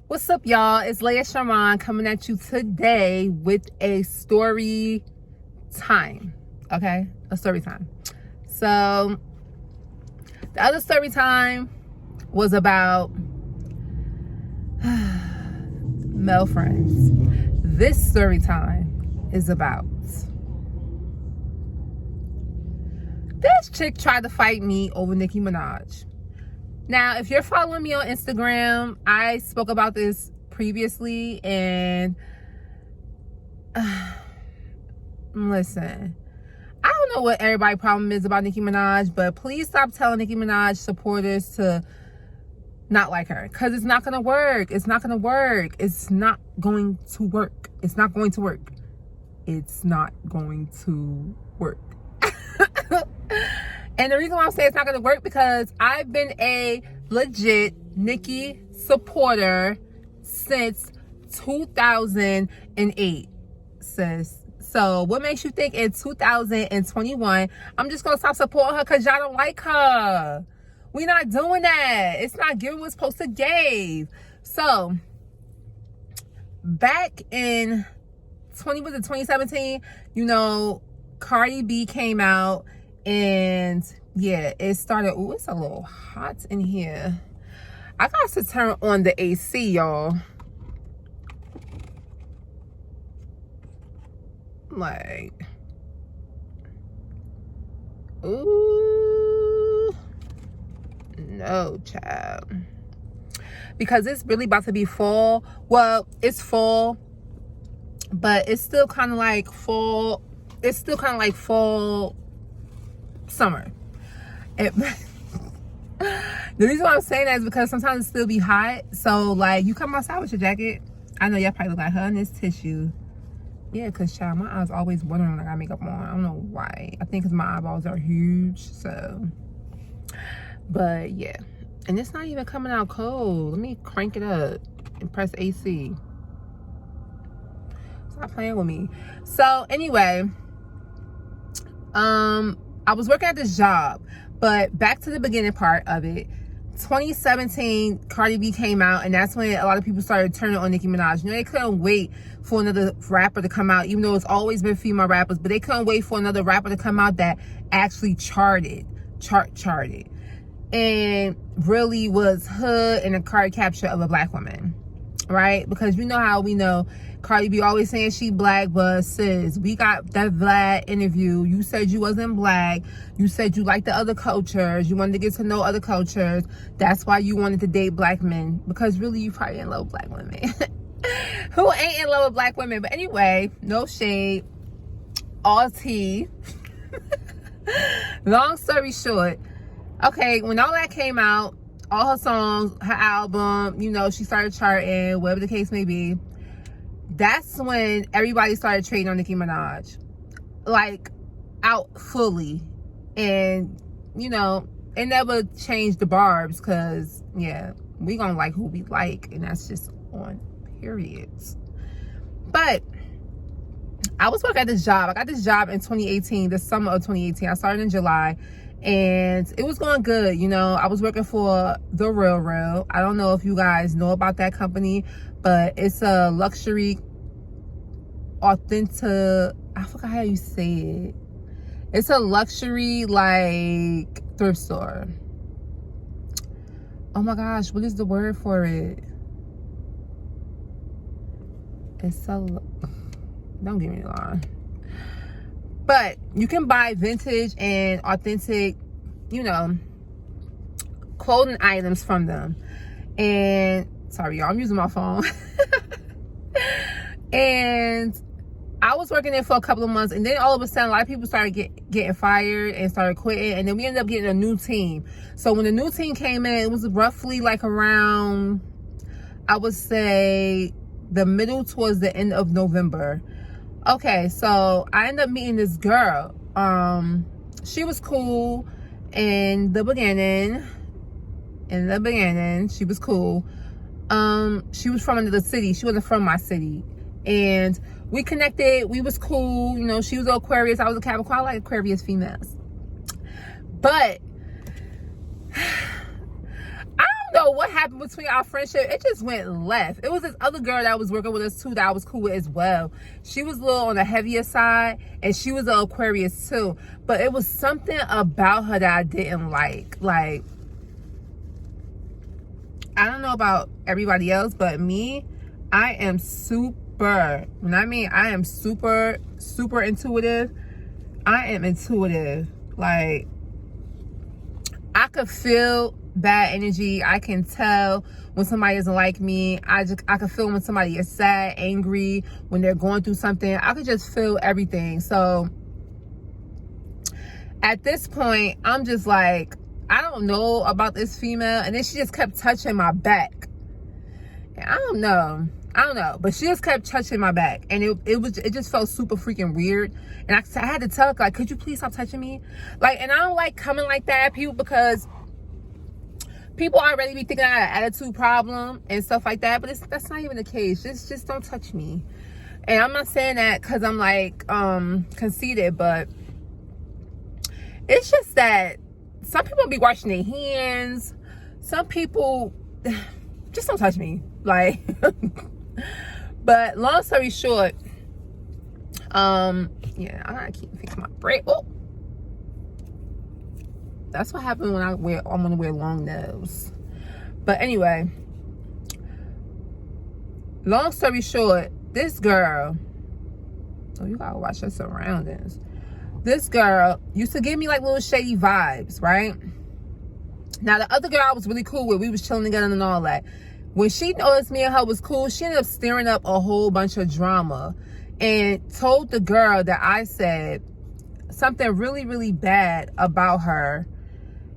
What's up, y'all? It's Leah Sharman coming at you today with a story time. Okay? A story time. So, the other story time was about male friends. This story time is about this chick tried to fight me over Nicki Minaj. Now, if you're following me on Instagram, I spoke about this previously, and listen, I don't know what everybody's problem is about Nicki Minaj, but please stop telling Nicki Minaj supporters to not like her, because it's not going to work. It's not going to work. It's not going to work. It's not going to work. It's not going to work. And the reason why I'm saying it's not going to work, because I've been a legit Nicki supporter since 2008, sis. So what makes you think in 2021 I'm just going to stop supporting her because y'all don't like her? We're not doing that. It's not giving what's supposed to give. So back in 2017, Cardi B came out. And yeah, it started. Oh, it's a little hot in here. I got to turn on the AC, y'all. Like, ooh, no, child. Because it's really about to be fall. Well, it's fall, but it's still kind of like fall. It's still kind of like fall. Summer. The reason why I'm saying that is because sometimes it still be hot. So like, you come outside with your jacket. I know y'all probably look like her in this tissue. Yeah, because child, my eyes always watering when I got makeup on. I don't know why. I think because my eyeballs are huge. So, but yeah, and it's not even coming out cold. Let me crank it up and press AC. Stop playing with me. So anyway, I was working at this job, but back to the beginning part of it. 2017, Cardi B came out, and that's when a lot of people started turning on Nicki Minaj. They couldn't wait for another rapper to come out, even though it's always been female rappers, but they couldn't wait for another rapper to come out that actually charted, and really was hood and a card capture of a black woman, right? Because you know how we know Cardi B always saying she black, but sis, we got that Vlad interview. You said you wasn't black. You said you liked the other cultures. You wanted to get to know other cultures. That's why you wanted to date black men, because really you probably in love with black women. Who ain't in love with black women? But anyway, no shade, all tea. Long story short, okay, when all that came out, all her songs, her album, she started charting, whatever the case may be. That's when everybody started trading on Nicki Minaj, like, out fully. And it never changed the barbs, because yeah, we gonna like who we like, and that's just on periods. But I was working at this job. I got this job in 2018, the summer of 2018. I started in July, and it was going good. I was working for The Real. I don't know if you guys know about that company, but it's a luxury, authentic, I forgot how you say it. It's a luxury, like, thrift store. Oh my gosh, what is the word for it? Don't get me wrong. But you can buy vintage and authentic, clothing items from them. And sorry, y'all, I'm using my phone. And I was working there for a couple of months, and then all of a sudden, a lot of people started getting fired and started quitting, and then we ended up getting a new team. So when the new team came in, it was roughly like around, I would say, the middle towards the end of November. Okay, so I ended up meeting this girl. She was cool in the beginning. She was cool. She was from another city. She wasn't from my city. And we connected. We was cool. She was Aquarius. I was a Capricorn. I like Aquarius females. But I don't know what happened between our friendship. It just went left. It was this other girl that was working with us too that I was cool with as well. She was a little on the heavier side, and she was an Aquarius too. But it was something about her that I didn't like. Like, I don't know about everybody else, but me, I am super, when I mean I am super, super intuitive. I am intuitive. Like, I could feel bad energy. I can tell when somebody doesn't like me. I can feel when somebody is sad, angry, when they're going through something. I could just feel everything. So at this point, I'm just like, I don't know about this female. And then she just kept touching my back. And I don't know, but she just kept touching my back, and it just felt super freaking weird. And I had to tell her, like, could you please stop touching me? Like, and I don't like coming like that at people, because people already be thinking I have an attitude problem and stuff like that, but that's not even the case. Just don't touch me. And I'm not saying that because I'm like conceited, but it's just that some people be washing their hands. Some people just don't touch me. Like, but long story short, yeah, I gotta keep fixing my braid. Oh, that's what happened when I'm gonna wear long nails. But anyway, long story short, this girl, oh, you gotta watch her surroundings. This girl used to give me like little shady vibes, right? Now, the other girl I was really cool with, we was chilling together and all that. When she noticed me and her was cool, she ended up stirring up a whole bunch of drama and told the girl that I said something really, really bad about her.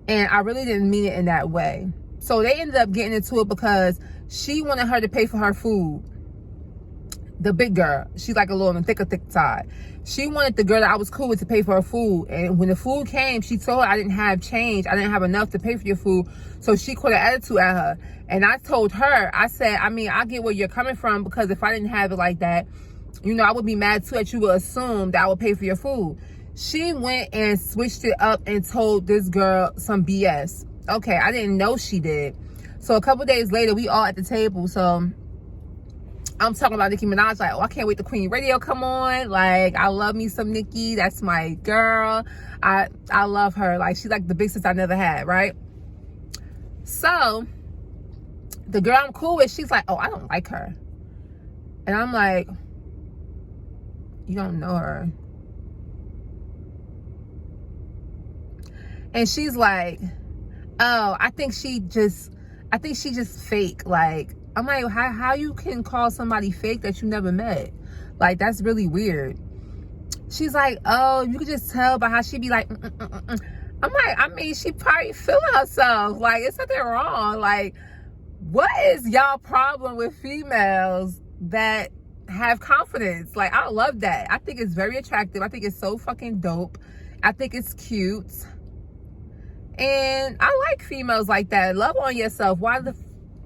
And I really didn't mean it in that way. So they ended up getting into it because she wanted her to pay for her food. The big girl, she's like a little on the thick side. She wanted the girl that I was cool with to pay for her food. And when the food came, she told her I didn't have change. I didn't have enough to pay for your food. So she caught an attitude at her. And I told her, I said, I mean, I get where you're coming from, because if I didn't have it like that, you know, I would be mad too that you would assume that I would pay for your food. She went and switched it up and told this girl some BS. Okay, I didn't know she did. So a couple days later, we all at the table. So I'm talking about Nicki Minaj, like, oh, I can't wait to Queen Radio come on. Like, I love me some Nicki. That's my girl. I love her. Like, she's like the big sis I never had, right? So the girl I'm cool with, she's like, oh, I don't like her. And I'm like, you don't know her. And she's like, oh, I think she just fake. Like, I'm like, how you can call somebody fake that you never met? Like, that's really weird. She's like, oh, you could just tell by how she be like, I'm like, I mean, she probably feeling herself. Like, it's nothing wrong. Like, what is y'all problem with females that have confidence? Like, I love that. I think it's very attractive. I think it's so fucking dope. I think it's cute. And I like females like that. Love on yourself. Why the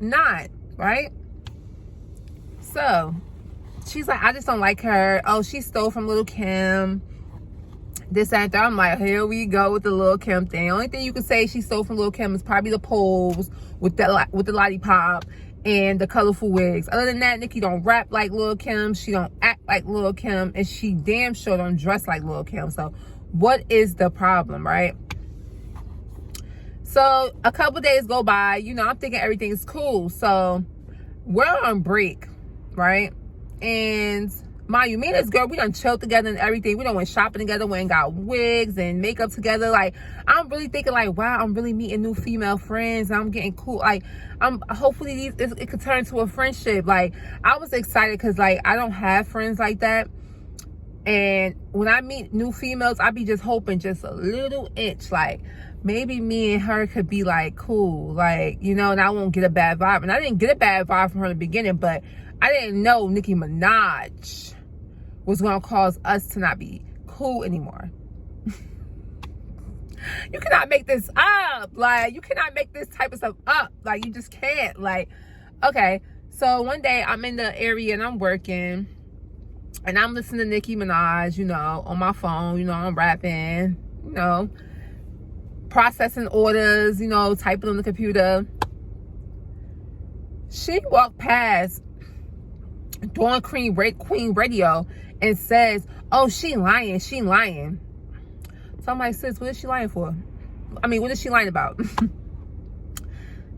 not? Right? So she's like, I just don't like her. Oh, she stole from Lil Kim. This and that. I'm like, here we go with the Lil Kim thing. The only thing you can say she stole from Lil Kim is probably the pose with the lollipop and the colorful wigs. Other than that, Nicki don't rap like Lil Kim. She don't act like Lil Kim, and she damn sure don't dress like Lil Kim. So what is the problem, right? So a couple days go by, you know, I'm thinking everything's cool. So we're on break, right? And mind you, me and this girl, we done chilled together and everything. We done went shopping together, went and got wigs and makeup together. Like, I'm really thinking like, wow, I'm really meeting new female friends. I'm getting cool. Like, hopefully it could turn into a friendship. Like, I was excited because, like, I don't have friends like that. And when I meet new females, I be just hoping just a little inch, like, maybe me and her could be like cool, like, you know, and I won't get a bad vibe. And I didn't get a bad vibe from her in the beginning, but I didn't know Nicki Minaj was going to cause us to not be cool anymore. You cannot make this up. Like, you cannot make this type of stuff up. Like, you just can't. Like, okay. So one day I'm in the area and I'm working and I'm listening to Nicki Minaj, you know, on my phone. You know, I'm rapping, you know, processing orders, you know, typing on the computer. She walked past during Queen Radio and says, oh, she lying. So I'm like, sis, what is she lying for? I mean, what is she lying about?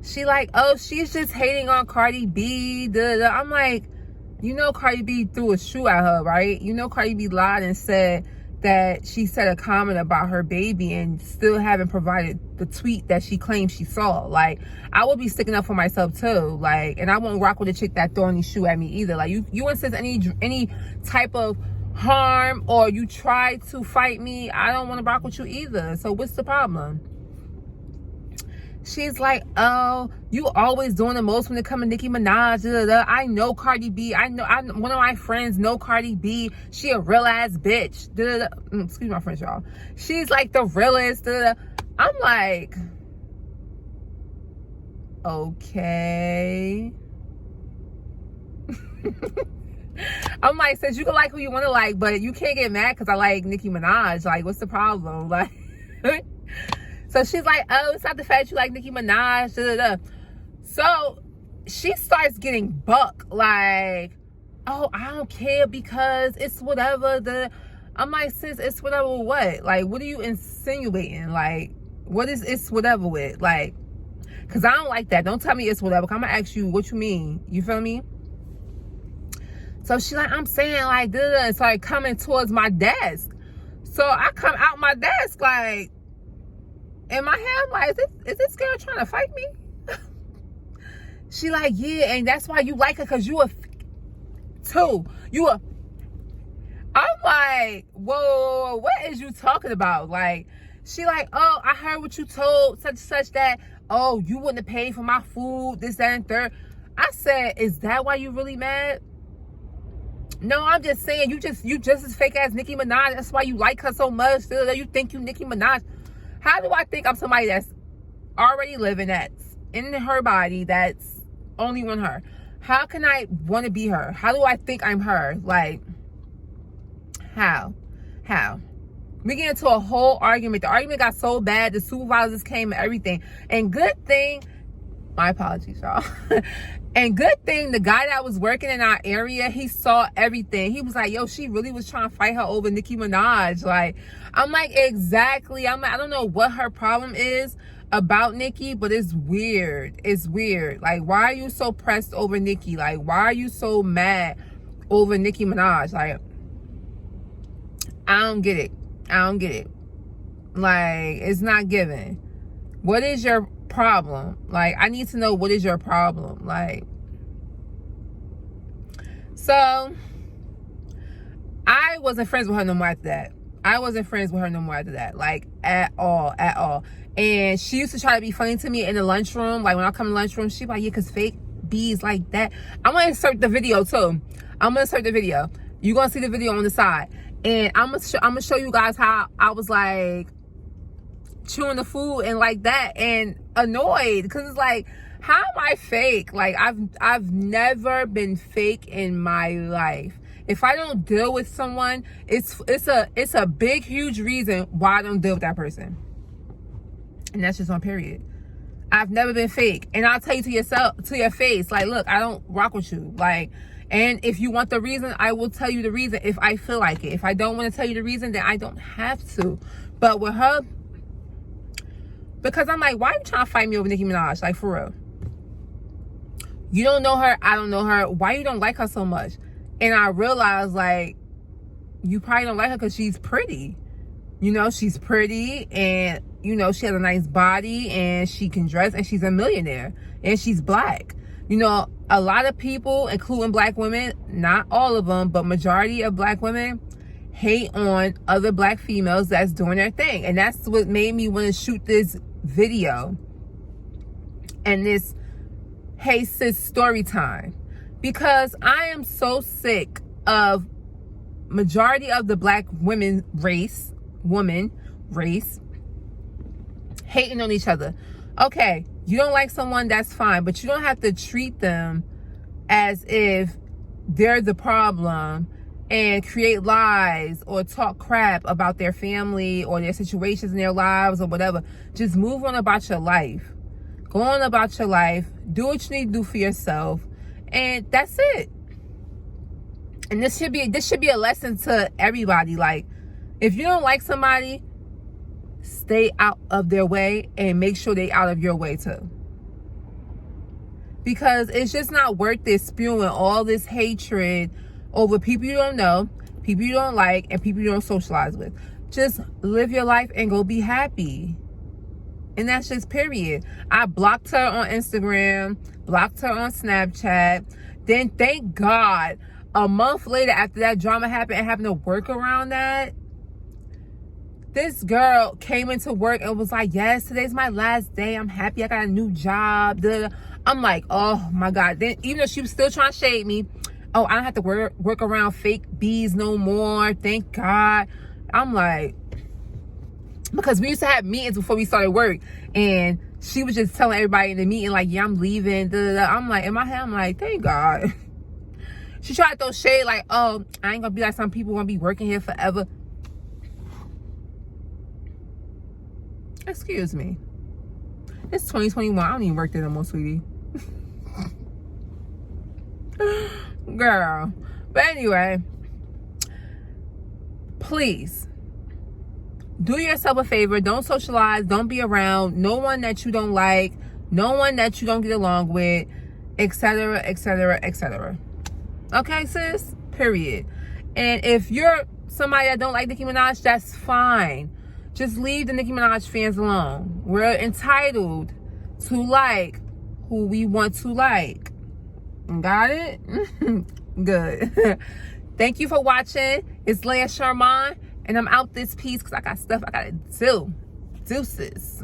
She like, oh, she's just hating on Cardi B. I'm like, you know Cardi B threw a shoe at her, right? You know Cardi B lied and said that she said a comment about her baby and still haven't provided the tweet that she claimed she saw. Like, I would be sticking up for myself too. Like, and I won't rock with a chick that throwing these shoe at me either. Like, you insist any type of harm or you try to fight me, I don't want to rock with you either. So what's the problem? She's like, oh, you always doing the most when it comes to Nicki Minaj. I know Cardi B. one of my friends know Cardi B. She a real ass bitch. Excuse my French, y'all. She's like the realest. I'm like, okay. I'm like, since you can like who you want to like, but you can't get mad because I like Nicki Minaj. Like, what's the problem? Like, so she's like, oh, it's not the fact you like Nicki Minaj. So she starts getting buck. Like, oh, I don't care because it's whatever. I'm like, sis, it's whatever what? Like, what are you insinuating? Like, what is it's whatever with? Like, because I don't like that. Don't tell me it's whatever. I'm going to ask you what you mean. You feel me? So she like, I'm saying like, and started coming towards my desk. So I come out my desk like, in my head, I'm like, is this girl trying to fight me? She like, yeah, and that's why you like her, because you a too. I'm like, whoa, what is you talking about? Like, she like, oh, I heard what you told such and such that, oh, you wouldn't have paid for my food, this, that, and third. I said, is that why you really mad? No, I'm just saying, you just as fake as Nicki Minaj. That's why you like her so much. You think you Nicki Minaj. How do I think I'm somebody that's already living, that's in her body, that's only one her? How can I want to be her? How do I think I'm her? Like, how? We get into a whole argument. The argument got so bad, the supervisors came and everything. And good thing, my apologies, y'all. And good thing the guy that was working in our area, he saw everything. He was like, yo, she really was trying to fight her over Nicki Minaj. Like, I'm like, exactly. I'm like, I don't know what her problem is about Nicki, but it's weird. It's weird. Like, why are you so pressed over Nicki? Like, why are you so mad over Nicki Minaj? Like, I don't get it. Like, it's not given. What is your problem? Like, I need to know, what is your problem? Like, so I wasn't friends with her no more after that. Like, at all. And she used to try to be funny to me in the lunchroom. Like, when I come to the lunchroom, she be like, yeah, because fake bees like that. I'm gonna insert the video too. You're gonna see the video on the side, and I'm gonna show you guys how I was like chewing the food and like that, and annoyed because it's like, how am I fake? Like, I've never been fake in my life. If I don't deal with someone, it's a big, huge reason why I don't deal with that person, and that's just on period. I've never been fake, and I'll tell you to your face, like, look, I don't rock with you. Like, and if you want the reason, I will tell you the reason if I feel like it. If I don't want to tell you the reason, then I don't have to. But with her, because I'm like, why are you trying to fight me over Nicki Minaj? Like, for real. You don't know her. I don't know her. Why you don't like her so much? And I realized, like, you probably don't like her because she's pretty. You know, she's pretty, and, you know, she has a nice body, and she can dress, and she's a millionaire, and she's black. You know, a lot of people, including black women, not all of them, but majority of black women, hate on other black females that's doing their thing. And that's what made me want to shoot this video and this Hey Sis story time, because I am so sick of majority of the black woman race hating on each other. Okay, you don't like someone, that's fine, but you don't have to treat them as if they're the problem and create lies or talk crap about their family or their situations in their lives or whatever. Just move on about your life. Go on about your life. Do what you need to do for yourself. And that's it. And this should be a lesson to everybody. Like, if you don't like somebody, stay out of their way and make sure they out of your way too. Because it's just not worth it spewing all this hatred over people you don't know, people you don't like, and people you don't socialize with. Just live your life and go be happy. And that's just period. I blocked her on Instagram, blocked her on Snapchat. Then thank God, a month later after that drama happened and having to work around that, this girl came into work and was like, yes, today's my last day. I'm happy I got a new job. I'm like, oh my God. Then even though she was still trying to shade me, oh, I don't have to work around fake bees no more. Thank God. I'm like, because we used to have meetings before we started work, and she was just telling everybody in the meeting, like, yeah, I'm leaving. I'm like, in my head, I'm like, thank God. She tried to throw shade like, oh, I ain't gonna be like some people gonna be working here forever. Excuse me. It's 2021. I don't even work there no more, sweetie. Girl. But anyway, please do yourself a favor. Don't socialize. Don't be around no one that you don't like, no one that you don't get along with, etc., etc., etc. Okay, sis? Period. And if you're somebody that don't like Nicki Minaj, that's fine. Just leave the Nicki Minaj fans alone. We're entitled to like who we want to like. Got it? Good. Thank you for watching. It's Leah Sharman, and I'm out this piece because I got stuff I gotta do. Deuces.